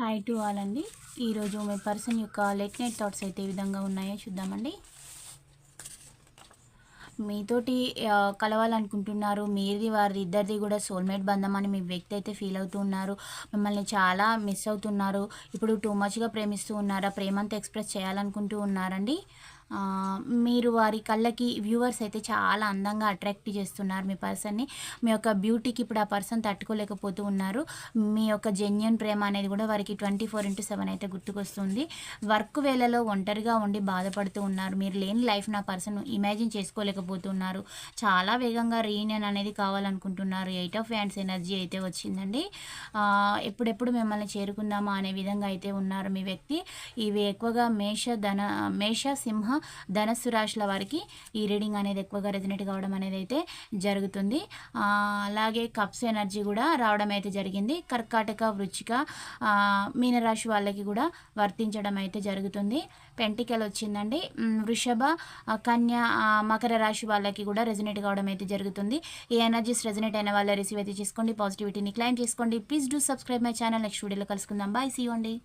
Hi to all అండి. ఈరోజు మీ person యొక్క లేట్ నైట్ థాట్స్ అయితే ఏ విధంగా ఉన్నాయో చూద్దామండి. మీతోటి కలవాలనుకుంటున్నారు. మీది వారి ఇద్దరిది కూడా సోల్మేట్ బంధం అని మీ వ్యక్తి అయితే ఫీల్ అవుతూ ఉన్నారు. మిమ్మల్ని చాలా మిస్ అవుతున్నారు. ఇప్పుడు టూ మచ్గా ప్రేమిస్తూ ఉన్నారా? ప్రేమంతా ఎక్స్ప్రెస్ చేయాలనుకుంటూ ఉన్నారండి. మీరు వారి కళ్ళకి వ్యూవర్స్ అయితే చాలా అందంగా అట్రాక్ట్ చేస్తున్నారు మీ పర్సన్ని. మీ యొక్క బ్యూటీకి ఇప్పుడు ఆ పర్సన్ తట్టుకోలేకపోతూ ఉన్నారు. మీ యొక్క జెన్యూన్ ప్రేమ అనేది కూడా వారికి 24/7 అయితే గుర్తుకొస్తుంది. వర్క్ వేళలో ఒంటరిగా ఉండి బాధపడుతూ ఉన్నారు. మీరు లేని లైఫ్ నా పర్సన్ ఇమాజిన్ చేసుకోలేకపోతున్నారు. చాలా వేగంగా రీయూనియన్ అనేది కావాలనుకుంటున్నారు. 8 ఆఫ్ హ్యాండ్స్ ఎనర్జీ అయితే వచ్చిందండి. ఎప్పుడెప్పుడు మిమ్మల్ని చేరుకుందామా అనే విధంగా అయితే ఉన్నారు మీ వ్యక్తి. ఇవి ఎక్కువగా మేష సింహ ధనస్సు రాశుల వారికి ఈ రీడింగ్ అనేది ఎక్కువగా రెజనేట్ కావడం అనేది అయితే జరుగుతుంది. అలాగే కప్స్ ఎనర్జీ కూడా రావడం అయితే జరిగింది. కర్కాటక వృచ్చిక మీనరాశి వాళ్ళకి కూడా వర్తించడం అయితే జరుగుతుంది. పెంటికల్ వచ్చిందండి. వృషభ కన్య మకర రాశి వాళ్ళకి కూడా రెజనేట్ కావడం అయితే జరుగుతుంది. ఈ ఎనర్జీస్ రెజనేట్ అయిన వాళ్ళ రిసీవ్ అయితే చేసుకోండి. పాజిటివిటీని క్లైమ్ చేసుకోండి. Please do subscribe my channel. Next వీడియోలో కలుసుకుందాం. బాయ్, సీ యూ అండి.